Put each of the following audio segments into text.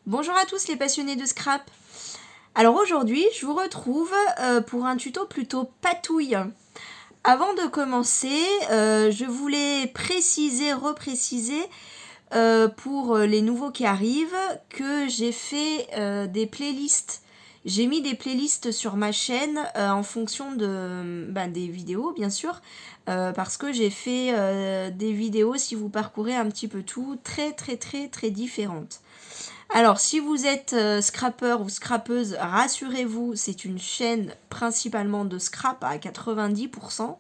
Bonjour à tous les passionnés de scrap. Alors aujourd'hui, je vous retrouve pour un tuto plutôt patouille. Avant de commencer, je voulais repréciser pour les nouveaux qui arrivent que j'ai fait des playlists. J'ai mis des playlists sur ma chaîne en fonction des vidéos, bien sûr, parce que j'ai fait des vidéos, si vous parcourez un petit peu tout, très différentes. Alors, si vous êtes scrapper ou scrapeuse, rassurez-vous, c'est une chaîne principalement de scrap à 90%,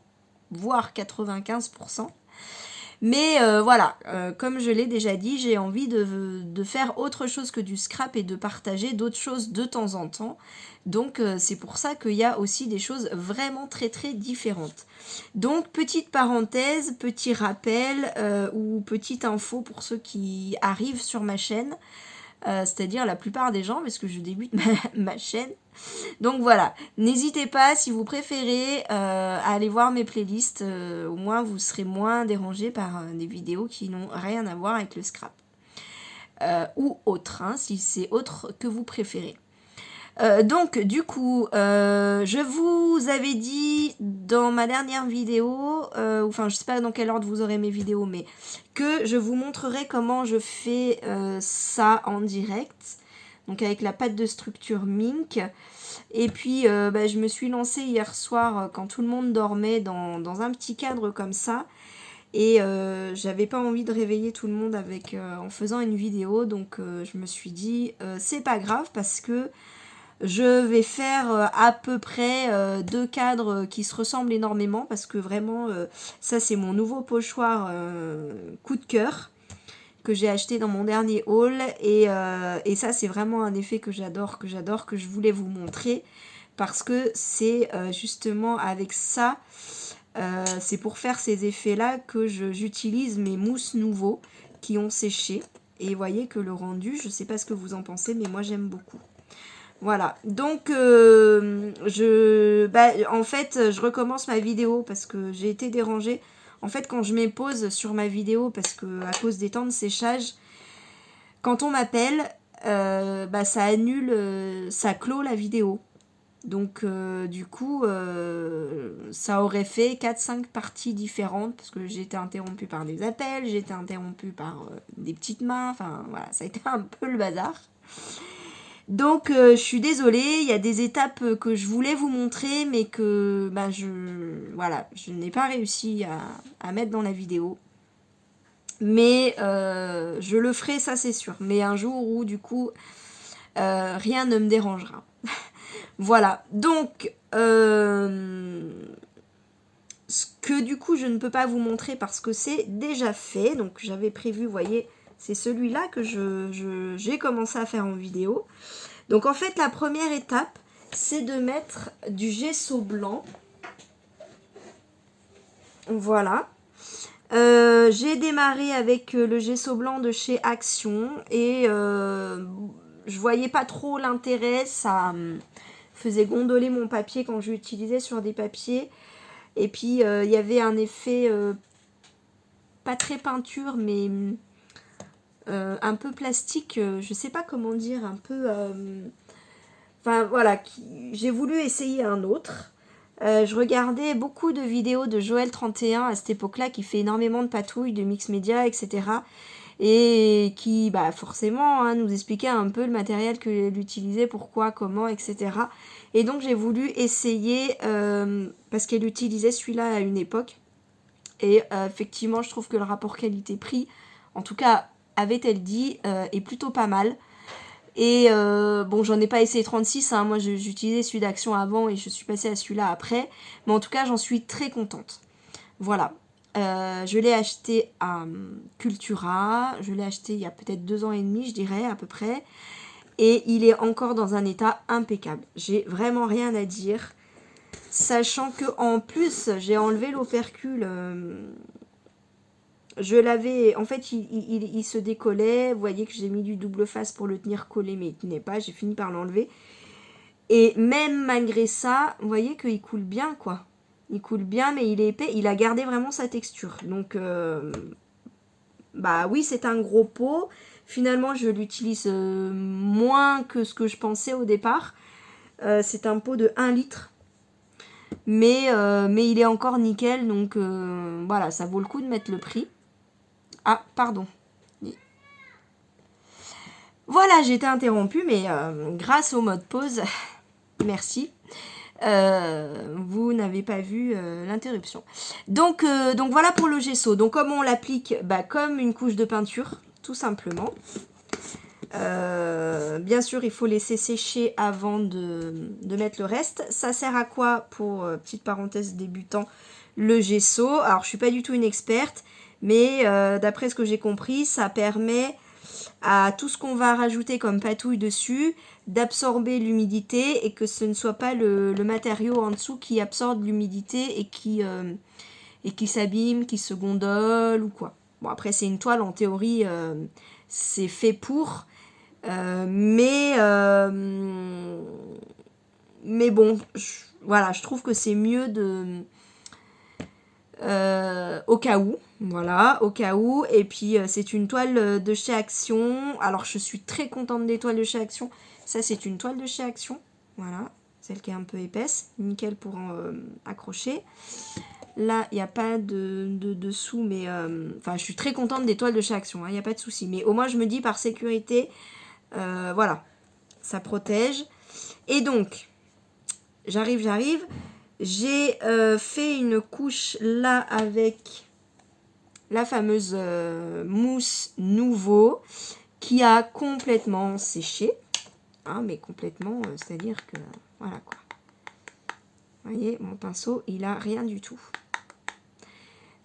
voire 95%. Mais voilà, comme je l'ai déjà dit, j'ai envie de faire autre chose que du scrap et de partager d'autres choses de temps en temps. Donc c'est pour ça qu'il y a aussi des choses vraiment très différentes. Donc petite parenthèse, petit rappel ou petite info pour ceux qui arrivent sur ma chaîne. C'est-à-dire la plupart des gens, parce que je débute ma chaîne. Donc voilà, n'hésitez pas, si vous préférez, à aller voir mes playlists, au moins vous serez moins dérangés par des vidéos qui n'ont rien à voir avec le scrap. Ou autre, hein, si c'est autre que vous préférez. Donc du coup, je vous avais dit dans ma dernière vidéo, enfin je sais pas dans quel ordre vous aurez mes vidéos, mais que je vous montrerai comment je fais ça en direct, donc avec la pâte de structure Mink. Et puis je me suis lancée hier soir quand tout le monde dormait dans un petit cadre comme ça. Et j'avais pas envie de réveiller tout le monde en faisant une vidéo, donc je me suis dit c'est pas grave parce que je vais faire à peu près deux cadres qui se ressemblent énormément parce que vraiment ça c'est mon nouveau pochoir coup de cœur que j'ai acheté dans mon dernier haul et ça c'est vraiment un effet que j'adore, que je voulais vous montrer parce que c'est justement avec ça, c'est pour faire ces effets là que j'utilise mes mousses nouveaux qui ont séché et vous voyez que le rendu, je sais pas ce que vous en pensez mais moi j'aime beaucoup. Voilà, donc en fait, je recommence ma vidéo parce que j'ai été dérangée. En fait, quand je mets pause sur ma vidéo, parce que à cause des temps de séchage, quand on m'appelle, ça annule, ça clôt la vidéo. Donc du coup, ça aurait fait 4-5 parties différentes parce que j'ai été interrompue par des appels, j'ai été interrompue par des petites mains, enfin voilà, ça a été un peu le bazar. Donc je suis désolée, il y a des étapes que je voulais vous montrer mais que je n'ai pas réussi à mettre dans la vidéo. Mais je le ferai, ça c'est sûr. Mais un jour où du coup rien ne me dérangera. Voilà, donc ce que du coup je ne peux pas vous montrer parce que c'est déjà fait. Donc j'avais prévu, vous voyez, c'est celui-là que j'ai commencé à faire en vidéo. Donc en fait la première étape c'est de mettre du gesso blanc. Voilà. J'ai démarré avec le gesso blanc de chez Action et je voyais pas trop l'intérêt, ça faisait gondoler mon papier quand je l'utilisais sur des papiers et puis il y avait un effet pas très peinture mais un peu plastique, je sais pas comment dire, un peu enfin voilà, j'ai voulu essayer un autre. Je regardais beaucoup de vidéos de Joël31 à cette époque-là qui fait énormément de patouilles, de mix média, etc. Et qui, forcément, hein, nous expliquait un peu le matériel qu'elle utilisait, pourquoi, comment, etc. Et donc j'ai voulu essayer, parce qu'elle utilisait celui-là à une époque. Et effectivement, je trouve que le rapport qualité-prix, en tout cas, avait-elle dit, est plutôt pas mal. Et bon, j'en ai pas essayé 36, hein. Moi j'utilisais celui d'Action avant et je suis passée à celui-là après. Mais en tout cas, j'en suis très contente. Voilà. Je l'ai acheté à Cultura. Je l'ai acheté il y a peut-être 2 ans et demi, je dirais, à peu près. Et il est encore dans un état impeccable. J'ai vraiment rien à dire. Sachant que en plus, j'ai enlevé l'opercule. Je l'avais, en fait, il se décollait. Vous voyez que j'ai mis du double face pour le tenir collé, mais il tenait pas. J'ai fini par l'enlever. Et même malgré ça, vous voyez qu'il coule bien, quoi. Il coule bien, mais il est épais. Il a gardé vraiment sa texture. Donc, oui, c'est un gros pot. Finalement, je l'utilise moins que ce que je pensais au départ. C'est un pot de 1 litre. Mais il est encore nickel, donc voilà, ça vaut le coup de mettre le prix. Ah, pardon. Voilà, j'ai été interrompue, mais grâce au mode pause, merci, vous n'avez pas vu l'interruption. Donc voilà pour le gesso. Donc comme on l'applique, comme une couche de peinture, tout simplement. Bien sûr, il faut laisser sécher avant de mettre le reste. Ça sert à quoi, pour petite parenthèse débutant, le gesso? Alors, je suis pas du tout une experte, mais d'après ce que j'ai compris, ça permet à tout ce qu'on va rajouter comme patouille dessus d'absorber l'humidité et que ce ne soit pas le matériau en dessous qui absorbe l'humidité et qui s'abîme, qui se gondole ou quoi. Bon, après, c'est une toile, en théorie, c'est fait pour... mais bon, voilà, je trouve que c'est mieux au cas où, voilà, au cas où. Et puis c'est une toile de chez Action. Alors je suis très contente des toiles de chez Action. Ça, c'est une toile de chez Action, voilà, celle qui est un peu épaisse, nickel pour accrocher. Là, il n'y a pas de dessous, mais enfin, je suis très contente des toiles de chez Action, il n'y a pas de souci. Mais au moins, je me dis par sécurité, voilà, ça protège. Et donc, j'arrive. J'ai fait une couche là avec la fameuse mousse Nouveau qui a complètement séché. Hein, mais complètement, c'est-à-dire que, voilà quoi. Vous voyez, mon pinceau, il a rien du tout.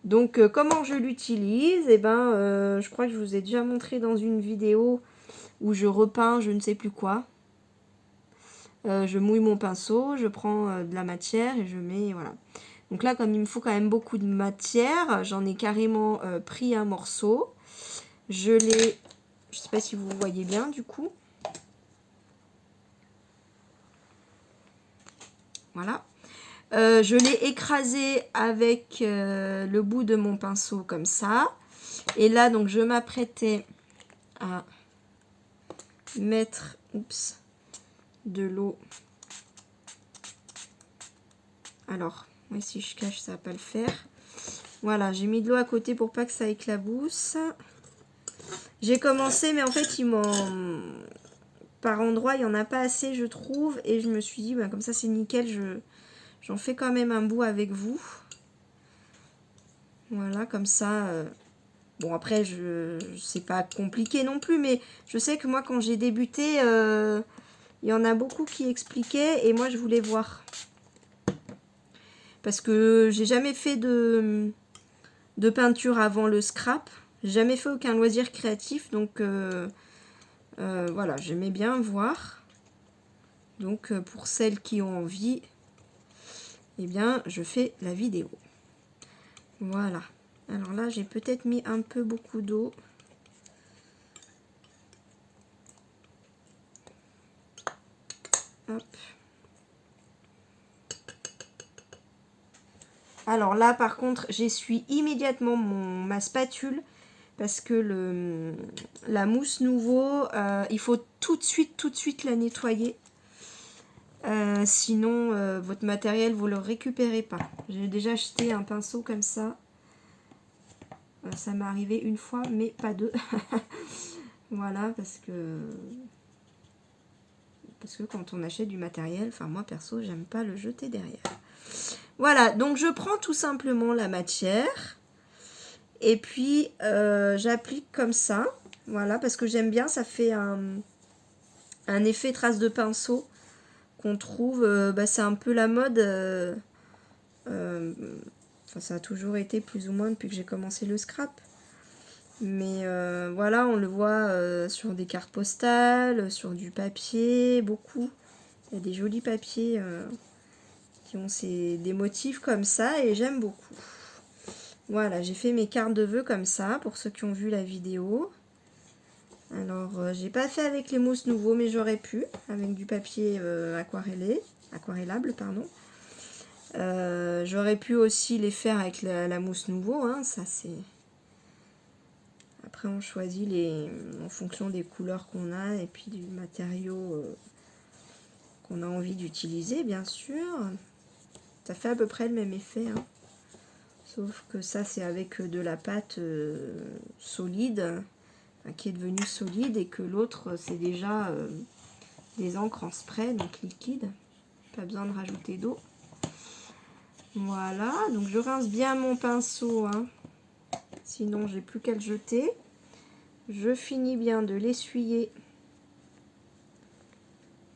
Donc, comment je l'utilise? Eh ben, je crois que je vous ai déjà montré dans une vidéo où je repeins je ne sais plus quoi. Je mouille mon pinceau, je prends de la matière et je mets, voilà. Donc là, comme il me faut quand même beaucoup de matière, j'en ai carrément pris un morceau. Je l'ai, je sais pas si vous voyez bien du coup. Voilà. Je l'ai écrasé avec le bout de mon pinceau comme ça. Et là, donc, je m'apprêtais à mettre, oups, de l'eau. Alors, oui, si je cache, ça va pas le faire. Voilà, j'ai mis de l'eau à côté pour pas que ça éclabousse. J'ai commencé, mais en fait, par endroit, il n'y en a pas assez, je trouve. Et je me suis dit, comme ça, c'est nickel. J'en fais quand même un bout avec vous. Voilà, comme ça. Bon, après, c'est pas compliqué non plus, mais je sais que moi, quand j'ai débuté, il y en a beaucoup qui expliquaient et moi, je voulais voir. Parce que j'ai jamais fait de peinture avant le scrap. J'ai jamais fait aucun loisir créatif, donc voilà, j'aimais bien voir. Donc, pour celles qui ont envie, eh bien, je fais la vidéo. Voilà. Alors là, j'ai peut-être mis un peu beaucoup d'eau. Hop. Alors là, par contre, j'essuie immédiatement ma spatule parce que la mousse Nouveau, il faut tout de suite la nettoyer. Sinon, votre matériel, vous ne le récupérez pas. J'ai déjà acheté un pinceau comme ça. Ça m'est arrivé une fois, mais pas deux. Voilà, parce que quand on achète du matériel, enfin moi perso, j'aime pas le jeter derrière. Voilà, donc je prends tout simplement la matière et puis j'applique comme ça. Voilà, parce que j'aime bien, ça fait un effet trace de pinceau qu'on trouve, c'est un peu la mode. Enfin, ça a toujours été plus ou moins depuis que j'ai commencé le scrap. Mais voilà, on le voit sur des cartes postales, sur du papier, beaucoup. Il y a des jolis papiers qui ont des motifs comme ça et j'aime beaucoup. Voilà, j'ai fait mes cartes de vœux comme ça pour ceux qui ont vu la vidéo. Alors, j'ai pas fait avec les mousses Nouveau, mais j'aurais pu, avec du papier aquarellable, pardon. J'aurais pu aussi les faire avec la mousse Nouveau, hein, ça c'est... Après, on choisit en fonction des couleurs qu'on a et puis du matériau qu'on a envie d'utiliser, bien sûr. Ça fait à peu près le même effet, hein. Sauf que ça, c'est avec de la pâte solide, qui est devenue solide, et que l'autre, c'est déjà des encres en spray, donc liquide. Pas besoin de rajouter d'eau. Voilà, donc je rince bien mon pinceau, hein. Sinon j'ai plus qu'à le jeter. Je finis bien de l'essuyer.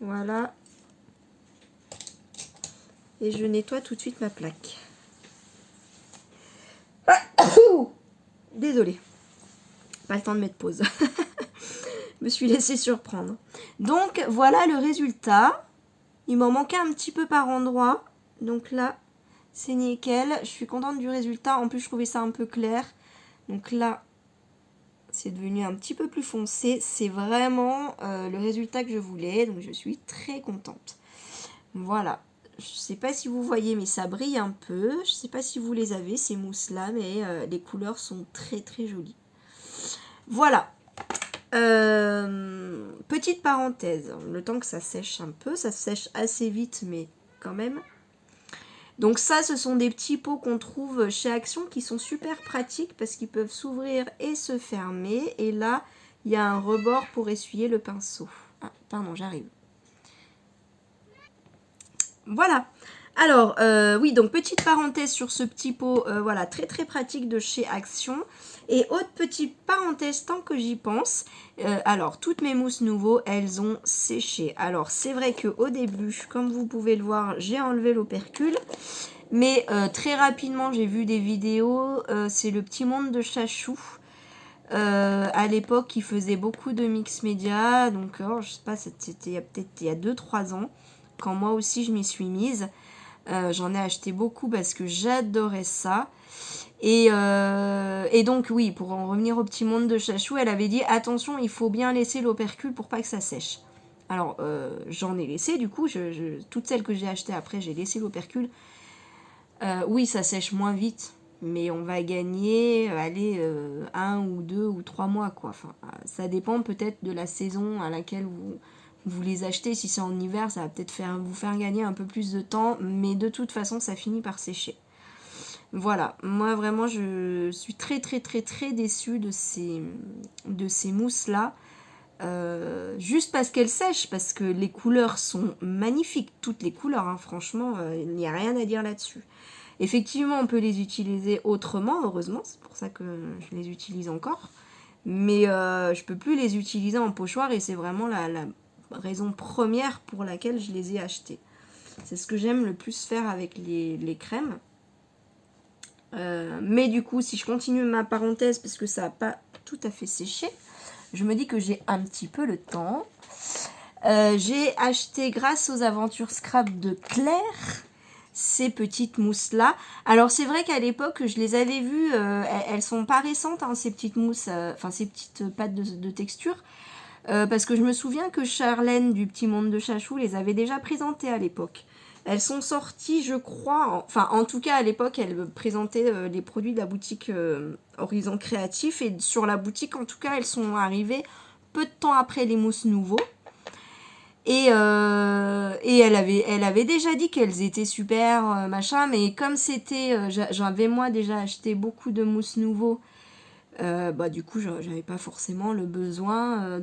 Voilà. Et je nettoie tout de suite ma plaque. Désolée. Pas le temps de mettre pause. Je me suis laissée surprendre. Donc voilà le résultat. Il m'en manquait un petit peu par endroit. Donc là, c'est nickel. Je suis contente du résultat. En plus, je trouvais ça un peu clair. Donc là, c'est devenu un petit peu plus foncé. C'est vraiment le résultat que je voulais. Donc je suis très contente. Voilà. Je ne sais pas si vous voyez, mais ça brille un peu. Je ne sais pas si vous les avez, ces mousses-là. Mais les couleurs sont très très jolies. Voilà. Petite parenthèse. Le temps que ça sèche un peu. Ça sèche assez vite, mais quand même. Donc ça, ce sont des petits pots qu'on trouve chez Action qui sont super pratiques parce qu'ils peuvent s'ouvrir et se fermer. Et là, il y a un rebord pour essuyer le pinceau. Ah, pardon, j'arrive. Voilà. Alors, oui, donc petite parenthèse sur ce petit pot, voilà, très très pratique de chez Action. Et autre petite parenthèse, tant que j'y pense, alors, toutes mes mousses nouveaux, elles ont séché. Alors, c'est vrai qu'au début, comme vous pouvez le voir, j'ai enlevé l'opercule. Mais très rapidement, j'ai vu des vidéos, c'est le petit monde de Chachou. À l'époque, il faisait beaucoup de mix média. Donc, je sais pas, c'était peut-être il y a 2-3 ans, quand moi aussi je m'y suis mise. J'en ai acheté beaucoup parce que j'adorais ça. Et donc oui, pour en revenir au petit monde de Chachou, elle avait dit attention, il faut bien laisser l'opercule pour pas que ça sèche. Alors j'en ai laissé, du coup, toutes celles que j'ai achetées après, j'ai laissé l'opercule. Oui, ça sèche moins vite, mais on va gagner 1 ou 2 ou 3 mois, quoi. Enfin, ça dépend peut-être de la saison à laquelle vous les achetez. Si c'est en hiver, ça va peut-être vous faire gagner un peu plus de temps, mais de toute façon, ça finit par sécher. Voilà, moi vraiment, je suis très très très très déçue de ces mousses-là. Juste parce qu'elles sèchent, parce que les couleurs sont magnifiques, toutes les couleurs, hein, franchement, il n'y a rien à dire là-dessus. Effectivement, on peut les utiliser autrement, heureusement, c'est pour ça que je les utilise encore. Mais je peux plus les utiliser en pochoir et c'est vraiment la raison première pour laquelle je les ai achetées. C'est ce que j'aime le plus faire avec les crèmes. Mais du coup, si je continue ma parenthèse, parce que ça n'a pas tout à fait séché, je me dis que j'ai un petit peu le temps. J'ai acheté, grâce aux aventures scrap de Claire, ces petites mousses là. Alors c'est vrai qu'à l'époque je les avais vues, elles sont pas récentes, hein, ces petites mousses, enfin ces petites pâtes de texture, parce que je me souviens que Charlène du Petit Monde de Chachou les avait déjà présentées à l'époque. Elles sont sorties, je crois, en tout cas à l'époque elles présentaient les produits de la boutique Horizon Créatif, et sur la boutique en tout cas elles sont arrivées peu de temps après les mousses nouveaux. Et elle avait déjà dit qu'elles étaient super, machin, mais comme c'était, j'avais moi déjà acheté beaucoup de mousse nouveau, du coup j'avais pas forcément le besoin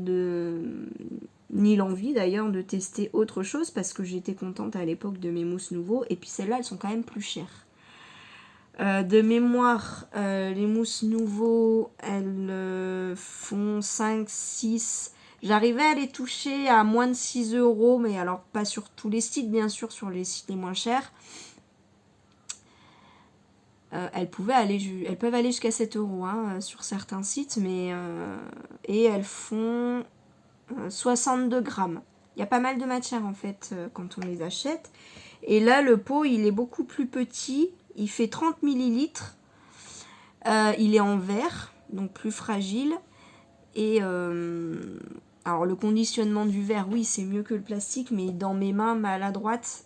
ni l'envie d'ailleurs de tester autre chose, parce que j'étais contente à l'époque de mes mousses nouveaux, et puis celles-là elles sont quand même plus chères. De mémoire, les mousses nouveaux, elles font 5, 6... J'arrivais à les toucher à moins de 6 €, mais alors pas sur tous les sites, bien sûr, sur les sites les moins chers. Elles peuvent aller jusqu'à 7 € hein, sur certains sites, mais et elles font 62 grammes. Il y a pas mal de matière en fait quand on les achète. Et là, le pot, il est beaucoup plus petit. Il fait 30 millilitres. Il est en verre, donc plus fragile. Et alors le conditionnement du verre, oui, c'est mieux que le plastique, mais dans mes mains maladroites,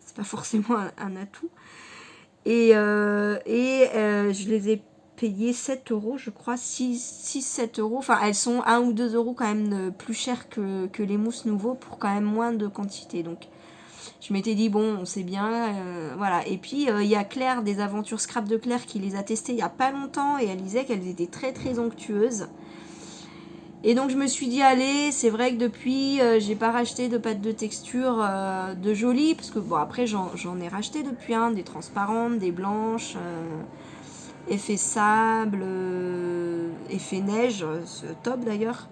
c'est pas forcément un atout. Et je les ai payé 7 euros, je crois, 6-7 euros. Enfin, elles sont 1 ou 2 euros quand même plus chères que les mousses nouveaux pour quand même moins de quantité. Donc, je m'étais dit, bon, on sait bien, voilà. Et puis, il y a Claire, des aventures scrap de Claire, qui les a testées il n'y a pas longtemps et elle disait qu'elles étaient très très onctueuses. Et donc je me suis dit allez, c'est vrai que depuis j'ai pas racheté de pâte de texture de jolies, parce que bon après j'en ai racheté depuis des transparentes, des blanches, effet sable, effet neige, c'est top d'ailleurs.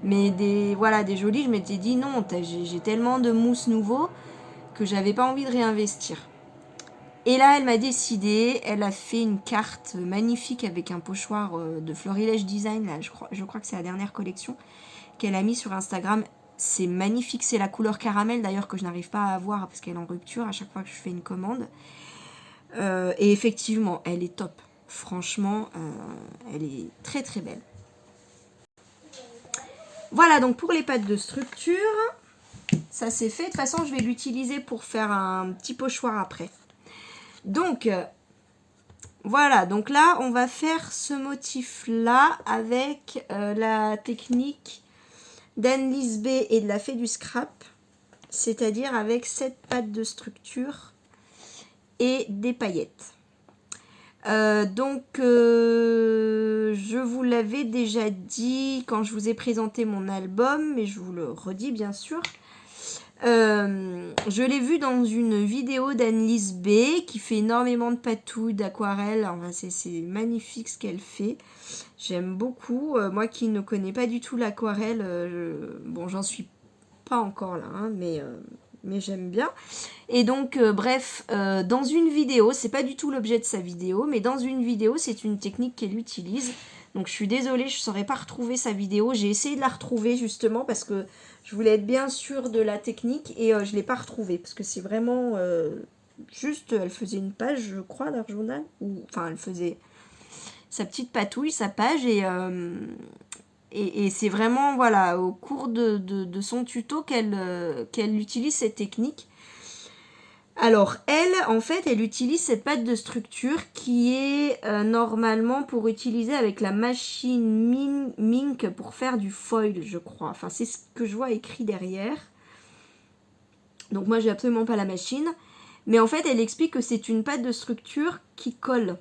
Mais des jolies, je m'étais dit non, j'ai tellement de mousse nouveau que j'avais pas envie de réinvestir. Et là, elle m'a décidé, elle a fait une carte magnifique avec un pochoir de Florilège Design, là, je crois que c'est la dernière collection, qu'elle a mis sur Instagram. C'est magnifique, c'est la couleur caramel d'ailleurs que je n'arrive pas à avoir parce qu'elle est en rupture à chaque fois que je fais une commande. Et effectivement, elle est top. Franchement, elle est très très belle. Voilà donc pour les pâtes de structure, ça c'est fait. De toute façon, je vais l'utiliser pour faire un petit pochoir après. Donc, voilà, donc là, on va faire ce motif-là avec la technique d'Anne-Lise B et de la Fée du Scrap, c'est-à-dire avec cette pâte de structure et des paillettes. Je vous l'avais déjà dit quand je vous ai présenté mon album, mais je vous le redis bien sûr. Je l'ai vu dans une vidéo d'Anne-Lise B qui fait énormément de patouilles, d'aquarelle. Enfin, c'est magnifique ce qu'elle fait. J'aime beaucoup. Moi qui ne connais pas du tout l'aquarelle, bon, j'en suis pas encore là, mais j'aime bien. Et donc, bref, dans une vidéo, c'est pas du tout l'objet de sa vidéo, mais dans une vidéo, c'est une technique qu'elle utilise. Donc, je suis désolée, je ne saurais pas retrouver sa vidéo. J'ai essayé de la retrouver justement parce que je voulais être bien sûre de la technique et je ne l'ai pas retrouvée parce que c'est vraiment juste, elle faisait une page, je crois, d'un journal. Enfin, elle faisait sa petite patouille, sa page et c'est vraiment, voilà, au cours de son tuto qu'elle utilise cette technique. Alors, elle, en fait, elle utilise cette pâte de structure qui est normalement pour utiliser avec la machine Mink pour faire du foil, je crois. Enfin, c'est ce que je vois écrit derrière. Donc, moi, j'ai absolument pas la machine. Mais en fait, elle explique que c'est une pâte de structure qui colle.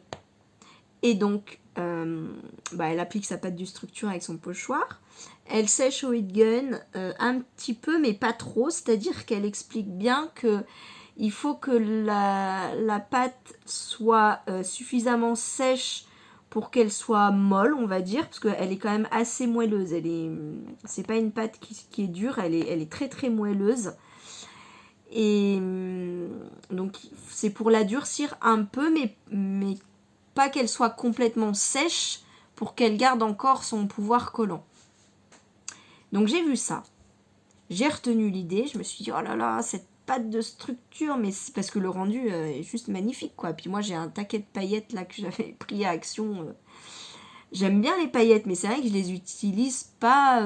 Et donc, elle applique sa pâte de structure avec son pochoir. Elle sèche au heat gun un petit peu, mais pas trop. C'est-à-dire qu'elle explique bien que il faut que la pâte soit suffisamment sèche pour qu'elle soit molle, on va dire, parce qu'elle est quand même assez moelleuse. C'est pas une pâte qui est dure, elle est très très moelleuse. Et donc c'est pour la durcir un peu, mais pas qu'elle soit complètement sèche pour qu'elle garde encore son pouvoir collant. Donc j'ai vu ça. J'ai retenu l'idée, je me suis dit, oh là là, cette pâte de structure, mais c'est parce que le rendu est juste magnifique, quoi. Puis moi, j'ai un taquet de paillettes, là, que j'avais pris à Action. J'aime bien les paillettes, mais c'est vrai que je les utilise pas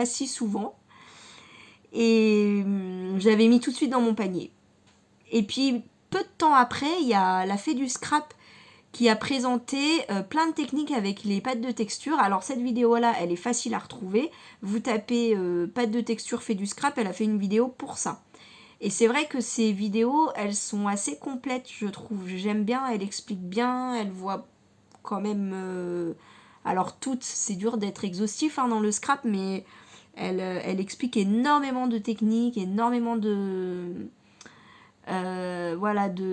si souvent. Et j'avais mis tout de suite dans mon panier. Et puis, peu de temps après, il y a la Fée du Scrap qui a présenté plein de techniques avec les pâtes de texture. Alors cette vidéo-là, elle est facile à retrouver. Vous tapez pâte de texture Fée du Scrap, elle a fait une vidéo pour ça. Et c'est vrai que ces vidéos, elles sont assez complètes, je trouve. J'aime bien, elle explique bien, elle voit quand même... Alors toutes, c'est dur d'être exhaustif dans le scrap, mais elle explique énormément de techniques, énormément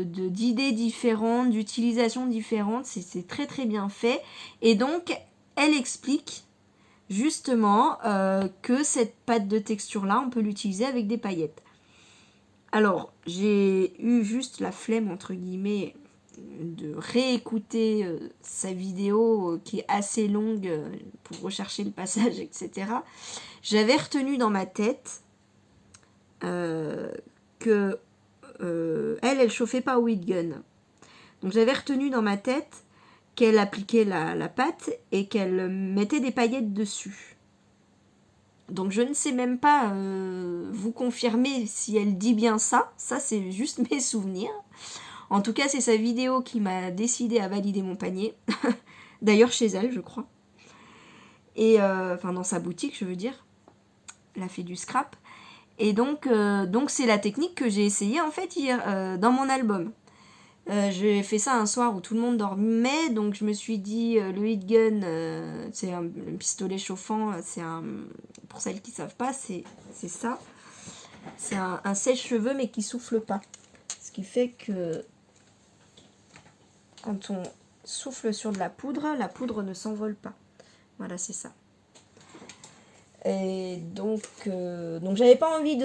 d'idées différentes, d'utilisations différentes. C'est très très bien fait. Et donc, elle explique justement que cette pâte de texture-là, on peut l'utiliser avec des paillettes. Alors, j'ai eu juste la flemme, entre guillemets, de réécouter sa vidéo qui est assez longue pour rechercher le passage, etc. J'avais retenu dans ma tête que elle chauffait pas au heat gun. Donc j'avais retenu dans ma tête qu'elle appliquait la pâte et qu'elle mettait des paillettes dessus. Donc je ne sais même pas vous confirmer si elle dit bien ça. Ça, c'est juste mes souvenirs. En tout cas, c'est sa vidéo qui m'a décidé à valider mon panier. D'ailleurs, chez elle, je crois. Et enfin, dans sa boutique, je veux dire. Elle a fait du scrap. Et donc c'est la technique que j'ai essayée en fait hier dans mon album. J'ai fait ça un soir où tout le monde dormait, donc je me suis dit le heat gun, c'est un pistolet chauffant, pour celles qui ne savent pas, c'est ça. C'est un sèche-cheveux mais qui souffle pas. Ce qui fait que quand on souffle sur de la poudre ne s'envole pas. Voilà, c'est ça. Et donc j'avais pas envie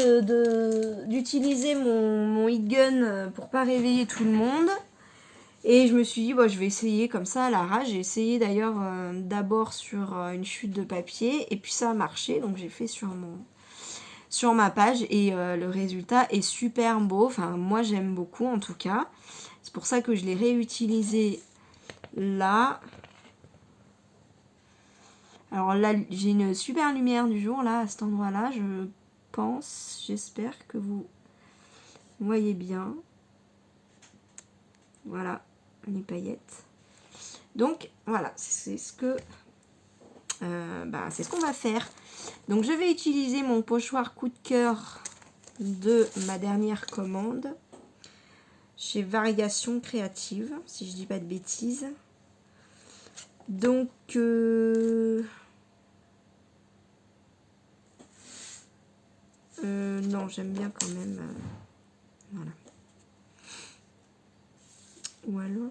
d'utiliser mon heat gun pour pas réveiller tout le monde. Et je me suis dit, je vais essayer comme ça à l'arrache. J'ai essayé d'ailleurs d'abord sur une chute de papier et puis ça a marché. Donc j'ai fait sur ma page et le résultat est super beau. Enfin, moi j'aime beaucoup en tout cas. C'est pour ça que je l'ai réutilisé là. Alors là, j'ai une super lumière du jour là à cet endroit-là. J'espère que vous voyez bien. Voilà, les paillettes. Donc voilà, c'est ce que c'est ce qu'on va faire. Donc je vais utiliser mon pochoir coup de cœur de ma dernière commande chez Variations Créatives, si je dis pas de bêtises. Donc non, j'aime bien quand même. Voilà. Ou alors.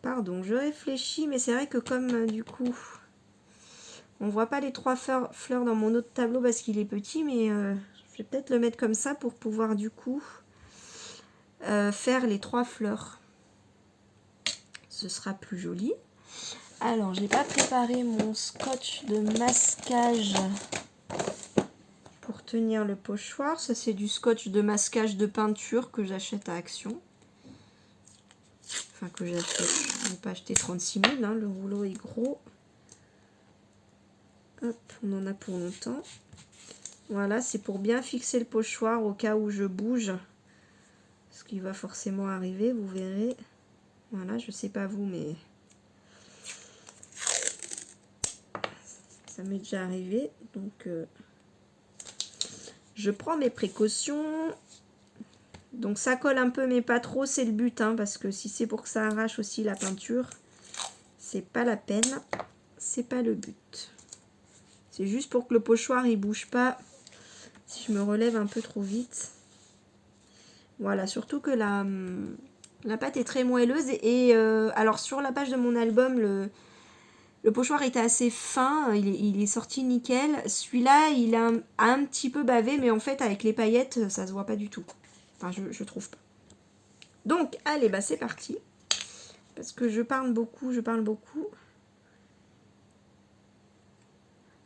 Pardon, je réfléchis, mais c'est vrai que comme du coup, on voit pas les 3 fleurs dans mon autre tableau parce qu'il est petit, mais je vais peut-être le mettre comme ça pour pouvoir du coup faire les 3 fleurs. Ce sera plus joli. Alors, j'ai pas préparé mon scotch de masquage pour tenir le pochoir. Ça, c'est du scotch de masquage de peinture que j'achète à Action. Enfin, que j'achète. Je n'ai pas acheté 36 000, hein, le rouleau est gros. Hop, on en a pour longtemps. Voilà, c'est pour bien fixer le pochoir au cas où je bouge. Ce qui va forcément arriver, vous verrez. Voilà, je sais pas vous, mais ça m'est déjà arrivé. Donc, je prends mes précautions. Donc, ça colle un peu, mais pas trop, c'est le but. Hein, parce que si c'est pour que ça arrache aussi la peinture, c'est pas la peine. C'est pas le but. C'est juste pour que le pochoir, il bouge pas. Si je me relève un peu trop vite. Voilà, surtout que la pâte est très moelleuse. Et alors, sur la page de mon album, le pochoir était assez fin, il est sorti nickel. Celui-là, il a un petit peu bavé, mais en fait, avec les paillettes, ça se voit pas du tout. Enfin, je trouve pas. Donc, allez, c'est parti. Parce que je parle beaucoup.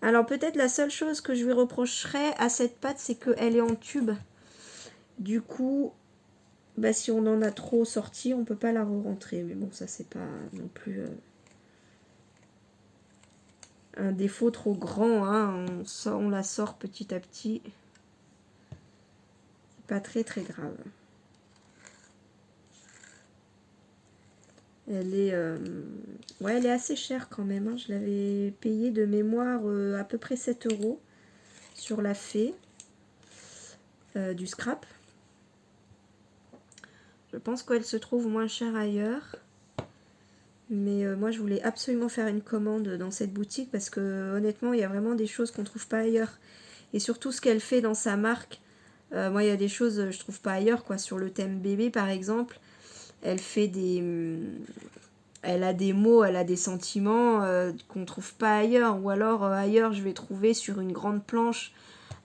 Alors, peut-être la seule chose que je lui reprocherais à cette pâte, c'est qu'elle est en tube. Du coup, si on en a trop sorti, on peut pas la re-rentrer. Mais bon, ça, c'est pas non plus un défaut trop grand, hein. On la sort petit à petit. C'est pas très très grave. Elle est, elle est assez chère quand même. Hein. Je l'avais payée de mémoire à peu près 7 € sur la fée du scrap. Je pense qu'elle se trouve moins chère ailleurs. Mais moi, je voulais absolument faire une commande dans cette boutique parce que honnêtement, il y a vraiment des choses qu'on ne trouve pas ailleurs. Et surtout, ce qu'elle fait dans sa marque, moi, il y a des choses que je trouve pas ailleurs, quoi. Sur le thème bébé, par exemple, elle fait elle a des mots, elle a des sentiments qu'on ne trouve pas ailleurs. Ou alors, ailleurs, je vais trouver sur une grande planche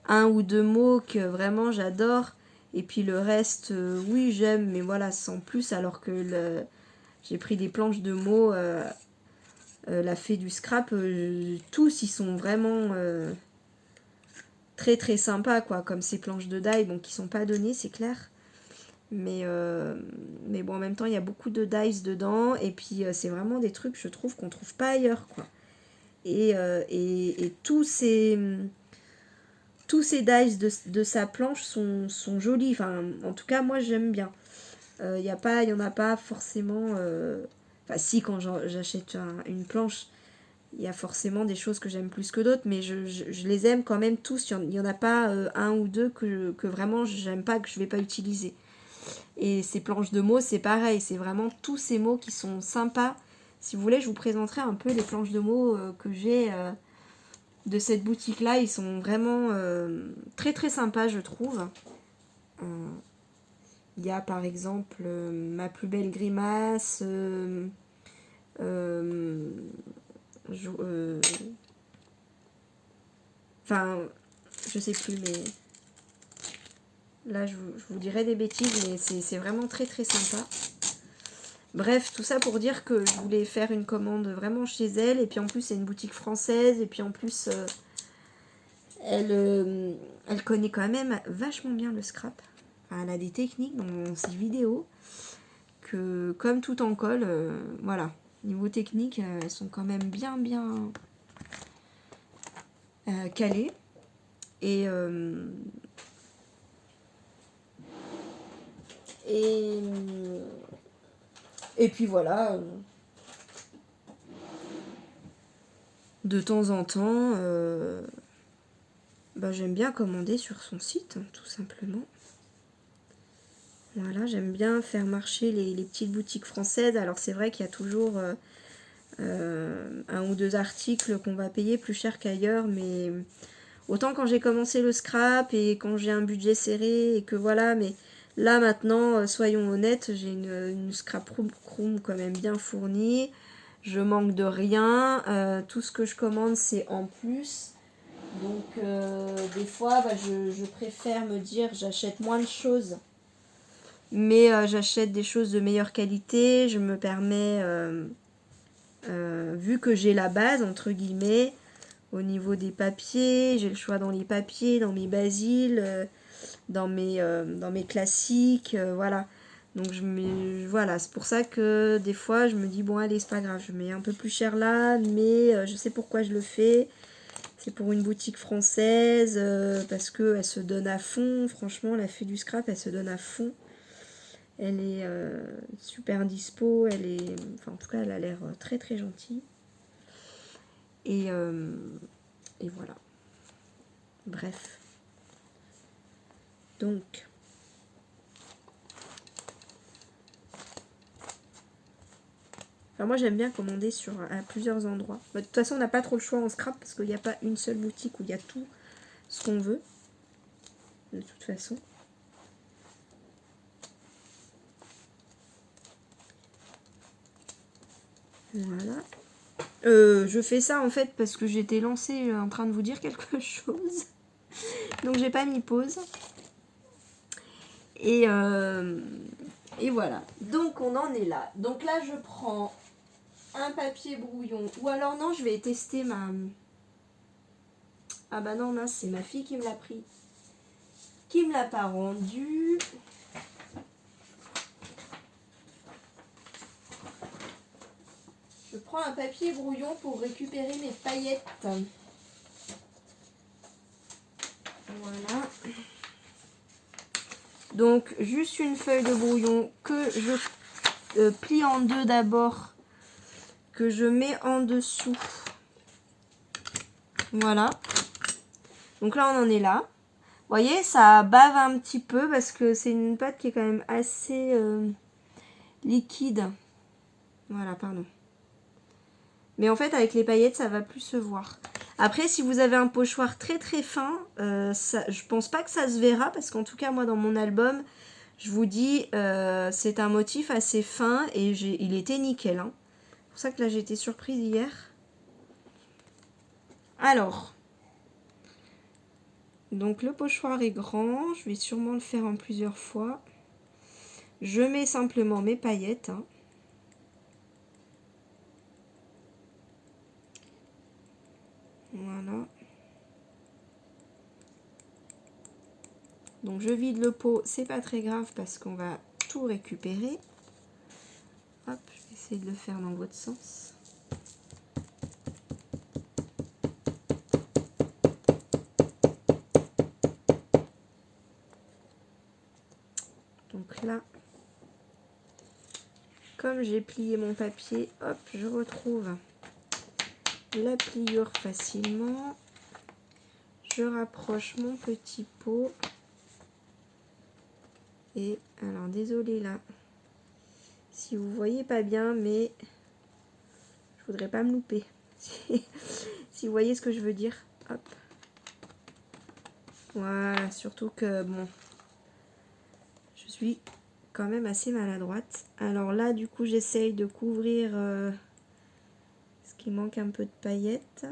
1 ou 2 mots que vraiment j'adore. Et puis le reste, oui, j'aime, mais voilà, sans plus, alors que j'ai pris des planches de mots, la fée du scrap, tous ils sont vraiment très très sympas, quoi, comme ces planches de die, bon, qui sont pas données, c'est clair. Mais bon, en même temps, il y a beaucoup de dies dedans, et puis c'est vraiment des trucs, je trouve, qu'on trouve pas ailleurs, quoi. Et tous ces tous ces dies de sa planche sont jolis. Enfin, en tout cas, moi, j'aime bien. Il y en a pas forcément... Enfin, si, quand j'achète une planche, il y a forcément des choses que j'aime plus que d'autres, mais je les aime quand même tous. Il n'y en a pas un ou deux que vraiment j'aime pas, que je vais pas utiliser. Et ces planches de mots, c'est pareil. C'est vraiment tous ces mots qui sont sympas. Si vous voulez, je vous présenterai un peu les planches de mots que j'ai de cette boutique-là. Ils sont vraiment très très sympas, je trouve. Il y a par exemple ma plus belle grimace, enfin, je sais plus, mais là je vous dirai des bêtises, mais c'est vraiment très très sympa. Bref, tout ça pour dire que je voulais faire une commande vraiment chez elle, et puis en plus c'est une boutique française, et puis en plus elle connaît quand même vachement bien le scrap. Enfin, elle a des techniques dans ses vidéos que, comme tout en colle, voilà, niveau technique, elles sont quand même bien calées. Et puis voilà, de temps en temps, j'aime bien commander sur son site, hein, tout simplement. Voilà, j'aime bien faire marcher les petites boutiques françaises. Alors c'est vrai qu'il y a toujours un ou deux articles qu'on va payer plus cher qu'ailleurs, mais autant quand j'ai commencé le scrap et quand j'ai un budget serré et que voilà, mais là maintenant, soyons honnêtes, j'ai une scrap room quand même bien fournie. Je manque de rien. Tout ce que je commande, c'est en plus. Donc des fois, je préfère me dire j'achète moins de choses. Mais j'achète des choses de meilleure qualité. Je me permets, vu que j'ai la base, entre guillemets, au niveau des papiers, j'ai le choix dans les papiers, dans mes basiles, dans mes classiques, voilà. Donc voilà, c'est pour ça que des fois je me dis bon allez c'est pas grave, je mets un peu plus cher là, mais je sais pourquoi je le fais. C'est pour une boutique française, parce qu'elle se donne à fond, franchement la fée du scrap elle se donne à fond. Elle est super dispo, enfin en tout cas elle a l'air très très gentille. Et voilà. Bref. Donc. Alors moi j'aime bien commander à plusieurs endroits. De toute façon on n'a pas trop le choix en scrap parce qu'il n'y a pas une seule boutique où il y a tout ce qu'on veut. De toute façon. Voilà. Je fais ça en fait parce que j'étais lancée en train de vous dire quelque chose. Donc j'ai pas mis pause. Et voilà. Donc on en est là. Donc là je prends un papier brouillon. Ou alors non, je vais tester ma... Ah bah non, mince, c'est ma fille qui me l'a pris. Qui me l'a pas rendu. Je prends un papier brouillon pour récupérer mes paillettes. Voilà. Donc juste une feuille de brouillon que je plie en deux d'abord, que je mets en dessous. Voilà. Donc là on en est là. Vous voyez, ça bave un petit peu parce que c'est une pâte qui est quand même assez liquide. Voilà, pardon. Mais en fait avec les paillettes ça va plus se voir. Après si vous avez un pochoir très très fin, je pense pas que ça se verra parce qu'en tout cas moi dans mon album, je vous dis c'est un motif assez fin et il était nickel. Hein. C'est pour ça que là j'ai été surprise hier. Alors, donc le pochoir est grand, je vais sûrement le faire en plusieurs fois. Je mets simplement mes paillettes. Hein. Voilà. Donc je vide le pot, c'est pas très grave parce qu'on va tout récupérer. Hop, je vais essayer de le faire dans votre sens. comme j'ai plié mon papier, hop, je retrouve la pliure facilement. Je rapproche mon petit pot. Et alors, désolé là, si vous voyez pas bien, mais je voudrais pas me louper. Si vous voyez ce que je veux dire. Hop. Voilà, surtout que bon, je suis quand même assez maladroite. Alors là, du coup, j'essaye de couvrir ce qui manque un peu de paillettes.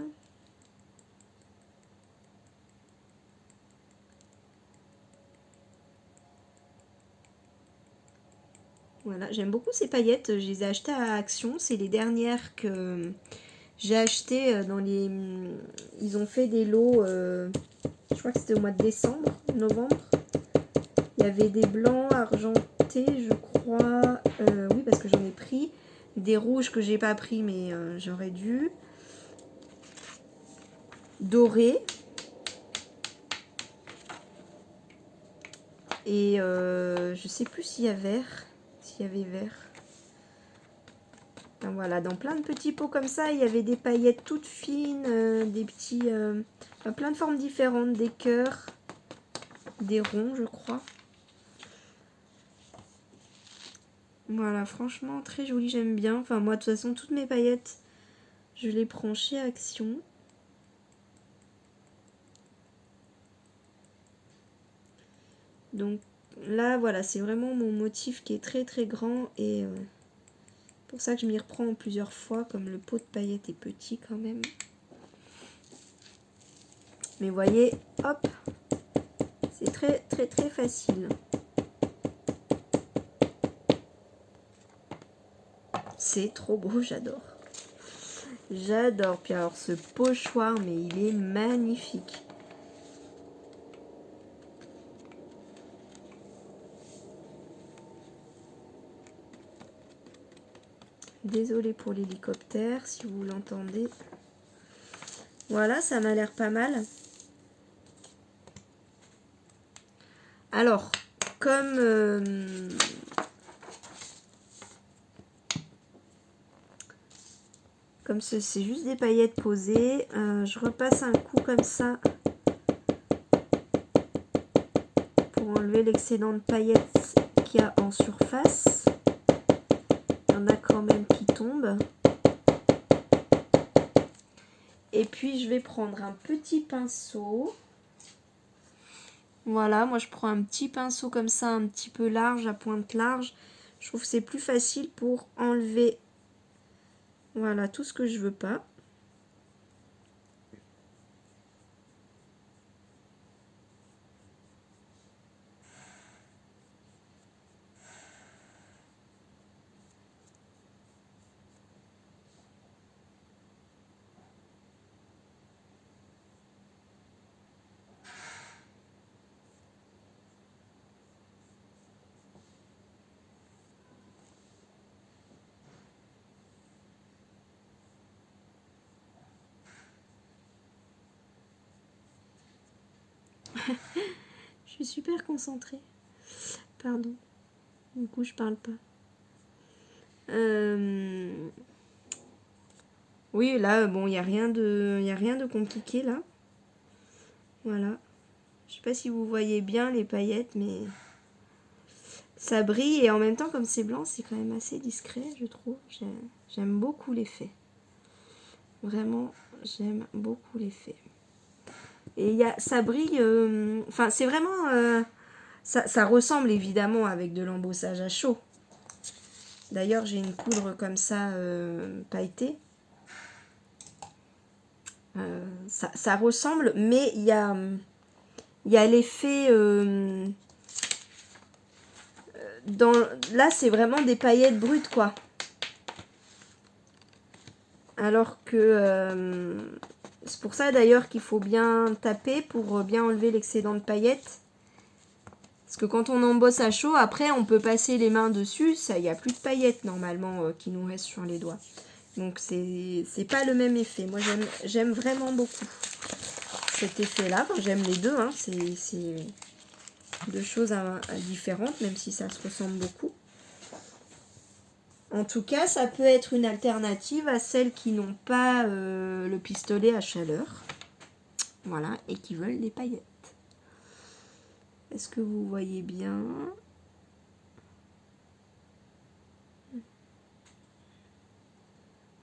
Voilà, j'aime beaucoup ces paillettes. Je les ai achetées à Action. C'est les dernières que j'ai achetées dans les... Ils ont fait des lots, je crois que c'était au mois de décembre, novembre. Il y avait des blancs argentés, je crois. Oui, parce que j'en ai pris. Des rouges que j'ai pas pris, mais j'aurais dû. Dorés. Et je sais plus s'il y a vert. S'il y avait vert. Enfin, voilà, dans plein de petits pots comme ça, il y avait des paillettes toutes fines, des petits... enfin, plein de formes différentes, des cœurs, des ronds, je crois. Voilà, franchement, très joli, j'aime bien. Enfin, moi, de toute façon, toutes mes paillettes, je les prends chez Action. Donc là, voilà, c'est vraiment mon motif qui est très très grand et pour ça que je m'y reprends plusieurs fois, comme le pot de paillettes est petit quand même. Mais vous voyez, hop, c'est très très très facile. C'est trop beau, j'adore. J'adore. Puis alors ce pochoir, mais il est magnifique. Désolée pour l'hélicoptère, si vous l'entendez. Voilà, ça m'a l'air pas mal. Alors, comme c'est juste des paillettes posées, je repasse un coup comme ça pour enlever l'excédent de paillettes qu'il y a en surface. Il y en a quand même qui tombent. Et puis je vais prendre un petit pinceau. Voilà, moi je prends un petit pinceau comme ça, un petit peu large, à pointe large. Je trouve que c'est plus facile pour enlever, voilà, tout ce que je veux pas. Je suis super concentrée. Pardon. Du coup, je parle pas. Oui, là, bon, il n'y a rien de compliqué, là. Voilà. Je sais pas si vous voyez bien les paillettes, mais ça brille. Et en même temps, comme c'est blanc, c'est quand même assez discret, je trouve. J'aime beaucoup l'effet. Vraiment, j'aime beaucoup l'effet. Et ça brille... Enfin, c'est vraiment... ça ressemble évidemment avec de l'embossage à chaud. D'ailleurs, j'ai une poudre comme ça pailletée. Ça ressemble, mais il y a l'effet... là, c'est vraiment des paillettes brutes, quoi. Alors que... c'est pour ça, d'ailleurs, qu'il faut bien taper pour bien enlever l'excédent de paillettes. Parce que quand on embosse à chaud, après, on peut passer les mains dessus. Il n'y a plus de paillettes, normalement, qui nous restent sur les doigts. Donc, c'est pas le même effet. Moi, j'aime vraiment beaucoup cet effet-là. Enfin, j'aime les deux, hein. C'est deux choses différentes, même si ça se ressemble beaucoup. En tout cas, ça peut être une alternative à celles qui n'ont pas le pistolet à chaleur. Voilà, et qui veulent des paillettes. Est-ce que vous voyez bien?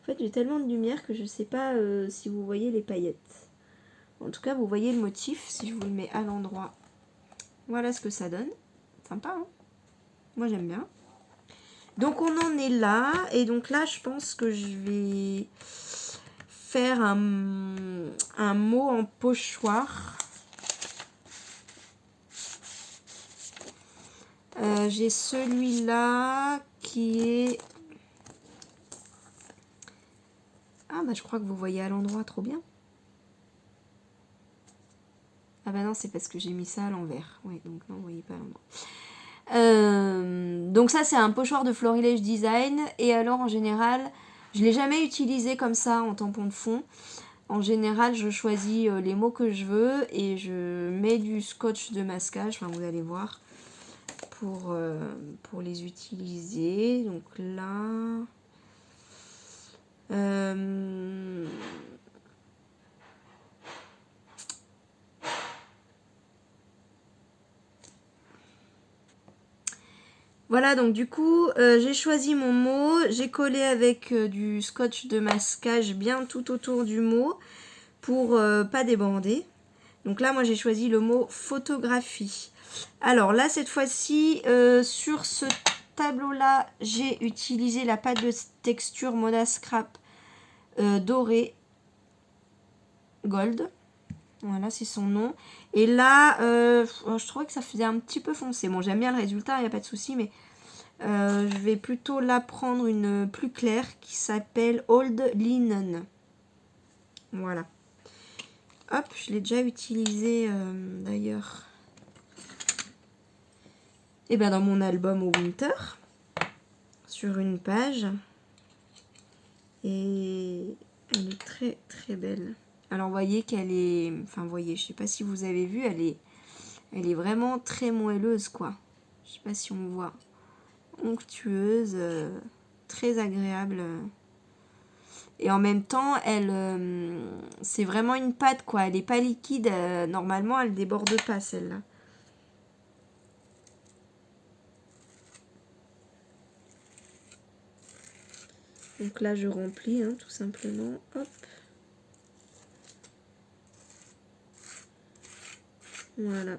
En fait, j'ai tellement de lumière que je ne sais pas si vous voyez les paillettes. En tout cas, vous voyez le motif si je vous le mets à l'endroit. Voilà ce que ça donne. Sympa, hein? Moi, j'aime bien. Donc, on en est là. Et donc là, je pense que je vais faire un mot en pochoir. J'ai celui-là qui est... Ah, bah, je crois que vous voyez à l'endroit, trop bien. Ah bah non, c'est parce que j'ai mis ça à l'envers. Oui, donc non, vous voyez pas à l'endroit. Donc ça, c'est un pochoir de Florilège Design. Et alors, en général, je ne l'ai jamais utilisé comme ça en tampon de fond. En général, je choisis les mots que je veux et je mets du scotch de masquage. Enfin, vous allez voir pour les utiliser. Donc là... Voilà, donc du coup, j'ai choisi mon mot, j'ai collé avec du scotch de masquage bien tout autour du mot pour pas déborder. Donc là, moi, j'ai choisi le mot photographie. Alors là, cette fois-ci, sur ce tableau-là, j'ai utilisé la pâte de texture Moda Scrap dorée gold. Voilà, c'est son nom. Et là, je trouvais que ça faisait un petit peu foncé. Bon, j'aime bien le résultat, il n'y a pas de souci, mais je vais plutôt là prendre une plus claire qui s'appelle Old Linen. Voilà. Hop, je l'ai déjà utilisé d'ailleurs. Et bien dans mon album au Winter, sur une page. Et elle est très très belle. Alors, vous voyez qu'elle est... Enfin, vous voyez, je sais pas si vous avez vu, elle est vraiment très moelleuse, quoi. Je sais pas si on voit. Onctueuse, très agréable. Et en même temps, c'est vraiment une pâte, quoi. Elle est pas liquide. Normalement, elle déborde pas, celle-là. Donc là, je remplis, hein, tout simplement. Hop. Voilà.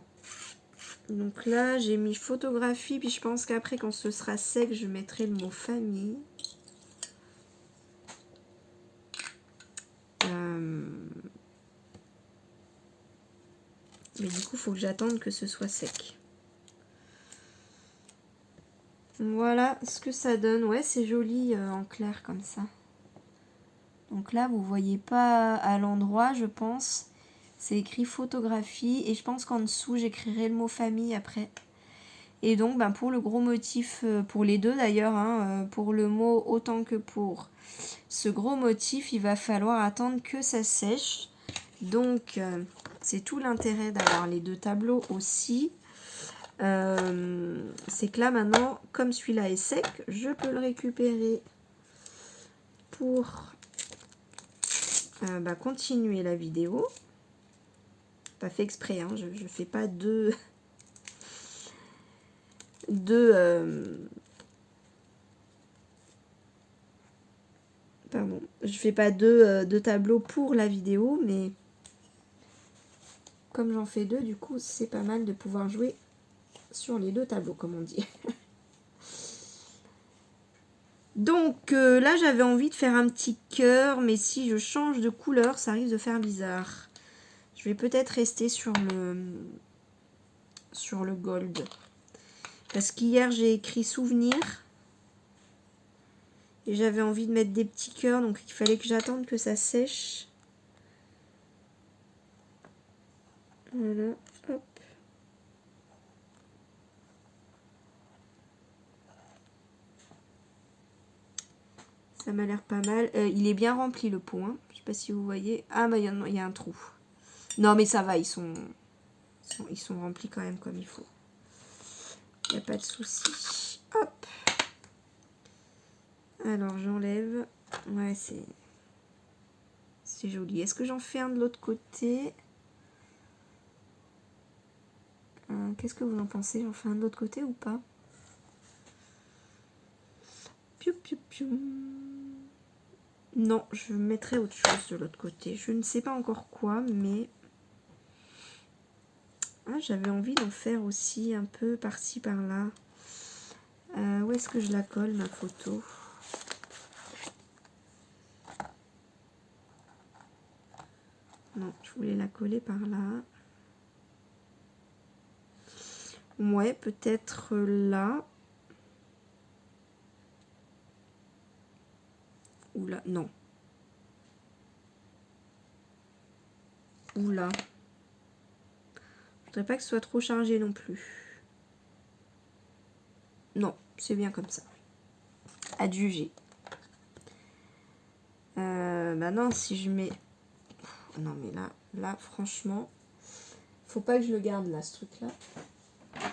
Donc là, j'ai mis photographie, puis je pense qu'après, quand ce sera sec, je mettrai le mot famille. Mais du coup, il faut que j'attende que ce soit sec. Voilà ce que ça donne. Ouais, c'est joli en clair comme ça. Donc là, vous voyez pas à l'endroit, je pense. C'est écrit photographie. Et je pense qu'en dessous, j'écrirai le mot famille après. Et donc, ben, pour le gros motif, pour les deux d'ailleurs, hein, pour le mot autant que pour ce gros motif, il va falloir attendre que ça sèche. Donc, c'est tout l'intérêt d'avoir les deux tableaux aussi. C'est que là, maintenant, comme celui-là est sec, je peux le récupérer pour continuer la vidéo. Pas fait exprès, hein, je fais pas je fais pas deux tableaux pour la vidéo, mais comme j'en fais deux, du coup, c'est pas mal de pouvoir jouer sur les deux tableaux, comme on dit. Donc là, j'avais envie de faire un petit cœur, mais si je change de couleur, ça risque de faire bizarre. Je vais peut-être rester sur le gold. Parce qu'hier, j'ai écrit souvenir. Et j'avais envie de mettre des petits cœurs, donc il fallait que j'attende que ça sèche. Voilà, hop. Ça m'a l'air pas mal. Il est bien rempli le pot, hein. Je sais pas si vous voyez. Ah, bah il y a un trou. Non, mais ça va, ils sont remplis quand même comme il faut. Il n'y a pas de souci. Hop. Alors j'enlève. Ouais, c'est joli. Est-ce que j'en fais un de l'autre côté? Qu'est-ce que vous en pensez? J'en fais un de l'autre côté ou pas? Piou, piou, piou. Non, je mettrai autre chose de l'autre côté. Je ne sais pas encore quoi, mais... Ah, j'avais envie d'en faire aussi un peu par-ci, par-là. Où est-ce que je la colle, ma photo? Non, je voulais la coller par là. Ouais, peut-être là. Ou là, non. Ou là. Je voudrais pas que ce soit trop chargé non plus. Non, c'est bien comme ça. À juger. Bah non, si je mets... Non mais là, franchement, faut pas que je le garde là, ce truc-là.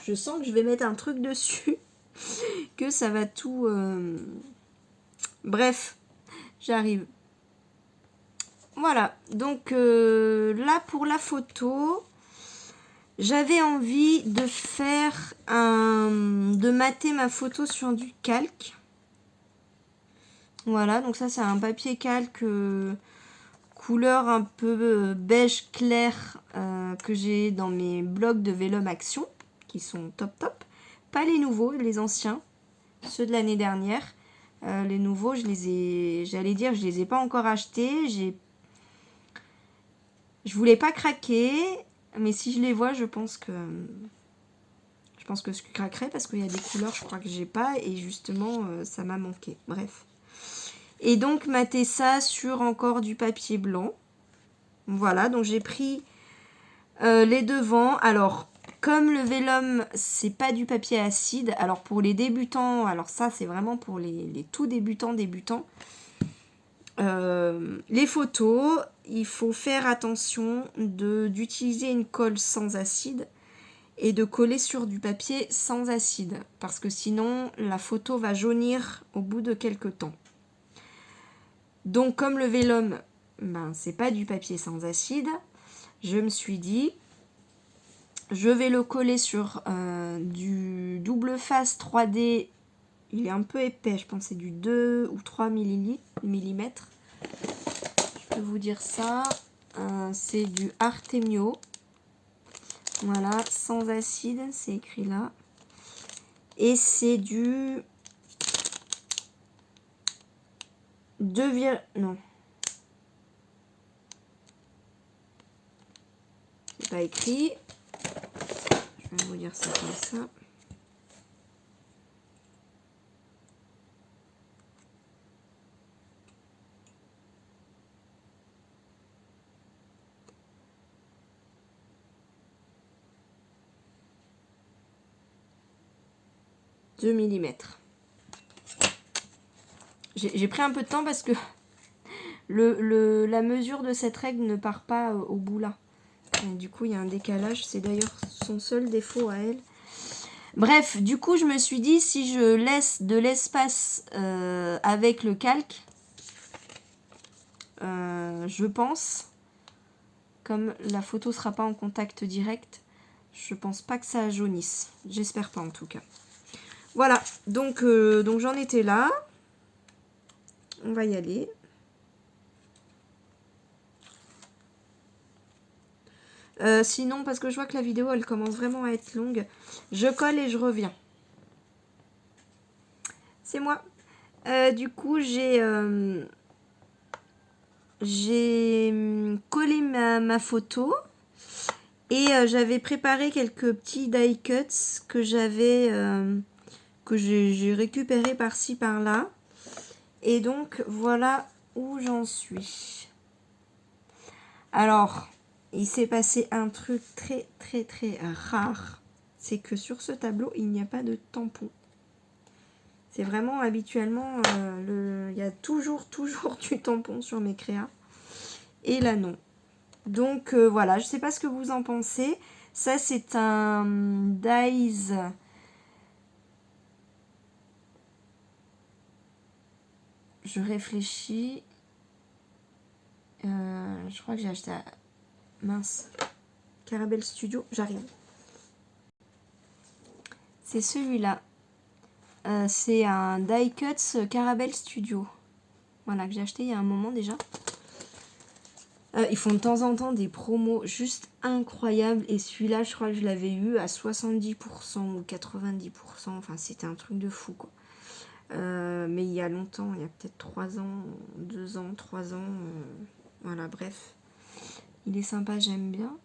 Je sens que je vais mettre un truc dessus, que ça va tout... Bref, j'arrive. Voilà, donc là pour la photo, j'avais envie de faire de mater ma photo sur du calque. Voilà, donc ça c'est un papier calque couleur un peu beige clair que j'ai dans mes blocs de Vélum Action, qui sont top top. Pas les nouveaux, les anciens, ceux de l'année dernière. Les nouveaux, je les ai pas encore achetés. Je voulais pas craquer, mais si je les vois, je pense que je craquerai parce qu'il y a des couleurs, je crois que j'ai pas, et justement, ça m'a manqué. Bref. Et donc, mater ça sur encore du papier blanc. Voilà, donc j'ai pris les devants. Alors, comme le Vélum, c'est pas du papier acide. Alors, pour les débutants, alors ça, c'est vraiment pour les tout débutants. Les photos, il faut faire attention d'utiliser une colle sans acide et de coller sur du papier sans acide parce que sinon la photo va jaunir au bout de quelques temps. Donc comme le Vélum, c'est pas du papier sans acide, je me suis dit je vais le coller sur du double face 3D. Il est un peu épais, je pense que c'est du 2 ou 3 mm. Je peux vous dire ça. C'est du Artemio. Voilà, sans acide, c'est écrit là. Et c'est du 2, non. C'est pas écrit. Je vais vous dire ça comme ça. Mm. J'ai pris un peu de temps parce que la mesure de cette règle ne part pas au bout là. Et du coup, il y a un décalage. C'est d'ailleurs son seul défaut à elle. Bref, du coup, je me suis dit, si je laisse de l'espace avec le calque, je pense, comme la photo sera pas en contact direct, je pense pas que ça jaunisse. J'espère pas en tout cas. Voilà, donc j'en étais là. On va y aller. Sinon, parce que je vois que la vidéo, elle commence vraiment à être longue, je colle et je reviens. C'est moi. Du coup, j'ai collé ma photo et j'avais préparé quelques petits die cuts que j'ai récupéré par-ci par-là. Et donc, voilà où j'en suis. Alors, il s'est passé un truc très très très rare. C'est que sur ce tableau, il n'y a pas de tampon. C'est vraiment habituellement, il y a toujours du tampon sur mes créas. Et là, non. Donc, voilà, je ne sais pas ce que vous en pensez. Ça, c'est un Dies. je réfléchis. Je crois que j'ai acheté à... Mince. Caramel Studio, j'arrive. C'est celui-là. C'est un Die Cuts Caramel Studio. Voilà, que j'ai acheté il y a un moment déjà. Ils font de temps en temps des promos juste incroyables. Et celui-là, je crois que je l'avais eu à 70% ou 90%. Enfin, c'était un truc de fou, quoi. Mais il y a longtemps, il y a peut-être 3 ans, 2 ans, 3 ans. Voilà, bref. Il est sympa, j'aime bien.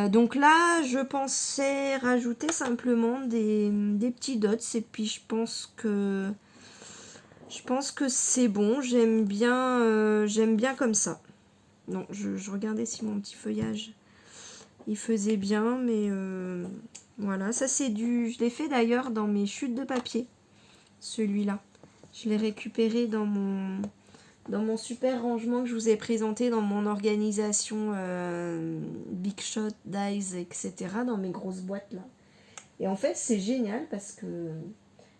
Donc là, je pensais rajouter simplement des petits dots. Et puis, je pense que c'est bon. J'aime bien comme ça. Non, je regardais si mon petit feuillage, il faisait bien. Mais voilà, ça c'est je l'ai fait d'ailleurs dans mes chutes de papier. Celui-là. Je l'ai récupéré dans mon super rangement que je vous ai présenté dans mon organisation Big Shot, Dies, etc. Dans mes grosses boîtes là. Et en fait, c'est génial parce que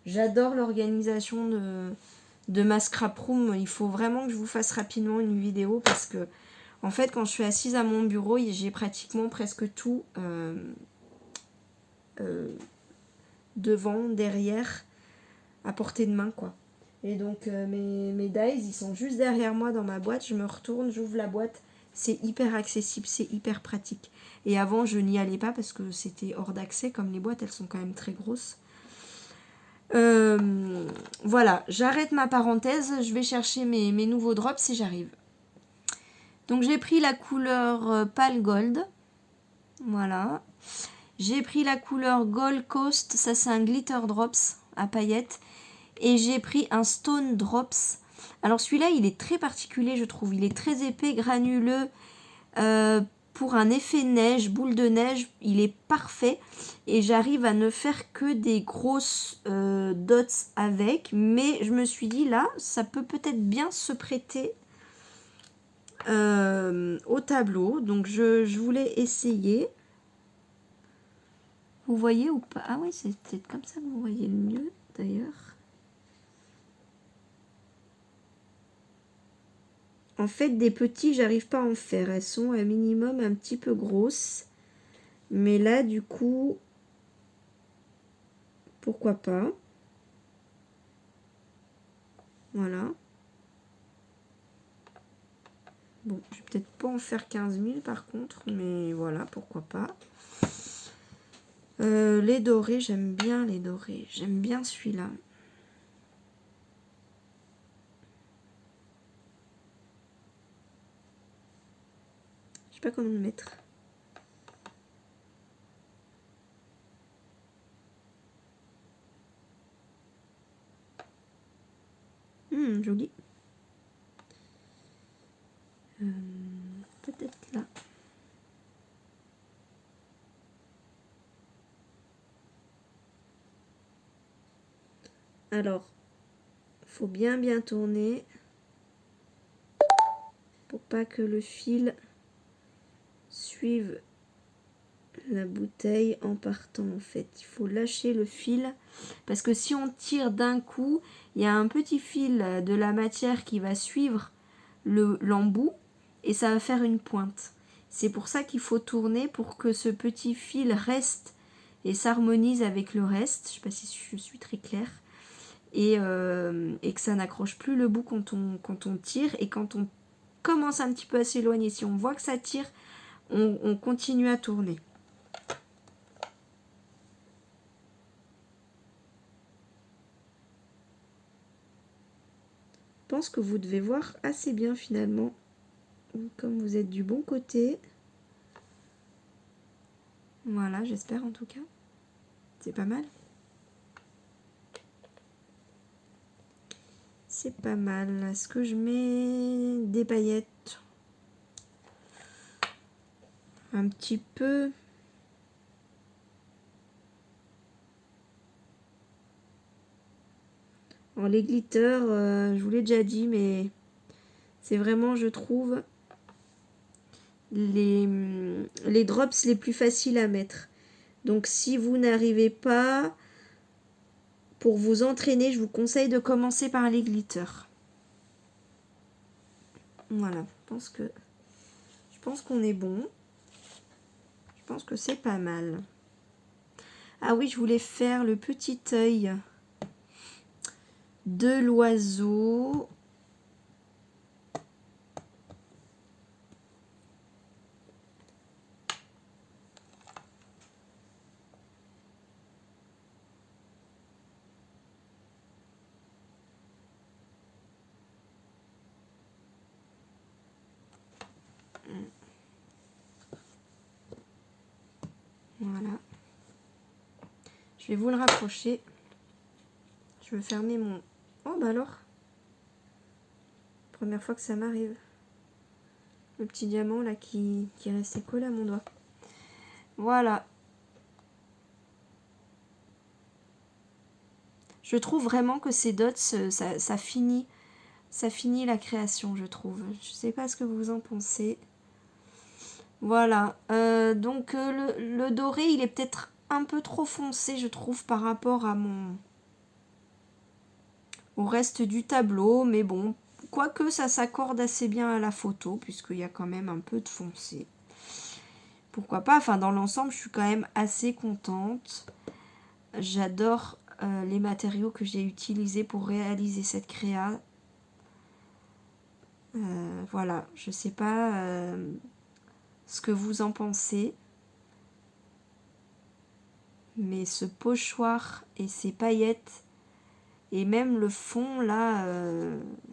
j'adore l'organisation de ma scrap room. Il faut vraiment que je vous fasse rapidement une vidéo parce que, en fait, quand je suis assise à mon bureau, j'ai pratiquement presque tout devant, derrière, à portée de main, quoi. Et donc mes dies, ils sont juste derrière moi dans ma boîte. Je me retourne, j'ouvre la boîte. C'est hyper accessible, c'est hyper pratique. Et avant, je n'y allais pas parce que c'était hors d'accès. Comme les boîtes, elles sont quand même très grosses. Voilà, j'arrête ma parenthèse. Je vais chercher mes nouveaux drops si j'arrive. Donc j'ai pris la couleur Pale Gold. Voilà. J'ai pris la couleur Gold Coast. Ça, c'est un glitter drops à paillettes. Et j'ai pris un Stone Drops. Alors celui-là, il est très particulier, je trouve. Il est très épais, granuleux. Pour un effet neige, boule de neige, il est parfait. Et j'arrive à ne faire que des grosses dots avec. Mais je me suis dit, là, ça peut peut-être bien se prêter au tableau. Donc je voulais essayer. Vous voyez ou pas? Ah oui, c'est peut-être comme ça que vous voyez le mieux, d'ailleurs. En fait, des petits, j'arrive pas à en faire. Elles sont à minimum un petit peu grosses. Mais là, du coup, pourquoi pas. Voilà. Bon, je vais peut-être pas en faire 15 000 par contre. Mais voilà, pourquoi pas. Les dorés, j'aime bien les dorés. J'aime bien celui-là. Je sais pas comment le mettre. Joli. Peut-être là. Alors, faut bien tourner pour pas que le fil suive la bouteille en partant. En fait, il faut lâcher le fil parce que si on tire d'un coup, il y a un petit fil de la matière qui va suivre l'embout et ça va faire une pointe. C'est pour ça qu'il faut tourner pour que ce petit fil reste et s'harmonise avec le reste. Je sais pas si je suis très claire. Et que ça n'accroche plus le bout quand on tire. Et quand on commence un petit peu à s'éloigner, si on voit que ça tire, on continue à tourner. Je pense que vous devez voir assez bien finalement, comme vous êtes du bon côté. Voilà, j'espère en tout cas. C'est pas mal. C'est pas mal. Est-ce que je mets des paillettes? Un petit peu. Alors, les glitters, je vous l'ai déjà dit, mais c'est vraiment, je trouve, les drops les plus faciles à mettre. Donc si vous n'arrivez pas, pour vous entraîner, je vous conseille de commencer par les glitters. Voilà, je pense qu'on est bon. Je pense que c'est pas mal. Ah oui, je voulais faire le petit œil de l'oiseau. Voilà. Je vais vous le rapprocher. Je veux fermer mon... Oh bah alors. Première fois que ça m'arrive. Le petit diamant là qui est resté collé à mon doigt. Voilà. Je trouve vraiment que ces dots, ça finit la création, je trouve. Je sais pas ce que vous en pensez. Voilà. Donc le doré, il est peut-être un peu trop foncé, je trouve, par rapport à au reste du tableau. Mais bon, quoique ça s'accorde assez bien à la photo, puisqu'il y a quand même un peu de foncé. Pourquoi pas, enfin dans l'ensemble, je suis quand même assez contente. J'adore les matériaux que j'ai utilisés pour réaliser cette créa. Voilà, je sais pas ce que vous en pensez. Mais ce pochoir et ces paillettes et même le fond là,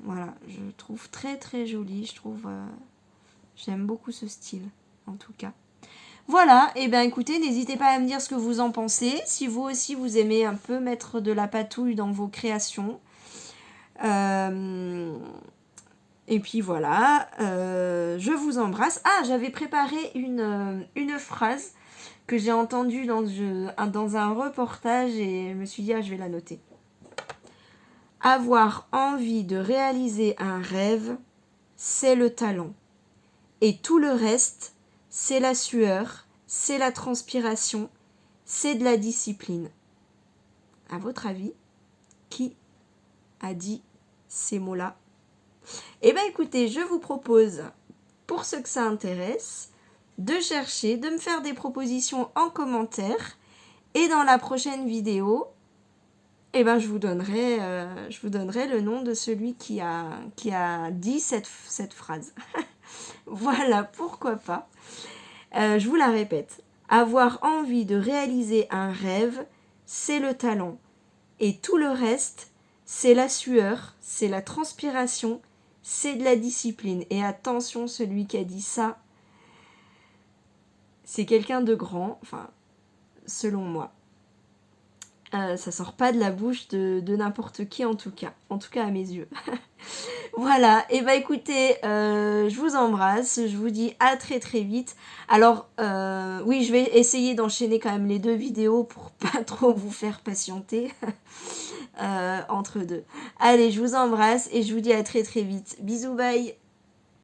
voilà, je trouve très très joli. J'aime beaucoup ce style en tout cas. Voilà, et bien écoutez, n'hésitez pas à me dire ce que vous en pensez. Si vous aussi vous aimez un peu mettre de la patouille dans vos créations. Et puis voilà, je vous embrasse. Ah, j'avais préparé une phrase que j'ai entendue dans un reportage et je me suis dit, ah, je vais la noter. Avoir envie de réaliser un rêve, c'est le talent. Et tout le reste, c'est la sueur, c'est la transpiration, c'est de la discipline. À votre avis, qui a dit ces mots-là? Eh bien écoutez, je vous propose, pour ceux que ça intéresse, de chercher, de me faire des propositions en commentaire. Et dans la prochaine vidéo, eh ben, je vous donnerai le nom de celui qui a dit cette phrase. Voilà, pourquoi pas. Je vous la répète. Avoir envie de réaliser un rêve, c'est le talent. Et tout le reste, c'est la sueur, c'est la transpiration, c'est de la discipline. Et attention, celui qui a dit ça, c'est quelqu'un de grand, enfin, selon moi. Ça sort pas de la bouche de n'importe qui en tout cas à mes yeux. Voilà, et bah écoutez, je vous embrasse, je vous dis à très très vite. Alors oui, je vais essayer d'enchaîner quand même les 2 vidéos pour pas trop vous faire patienter entre deux. Allez, je vous embrasse et je vous dis à très très vite. Bisous, bye.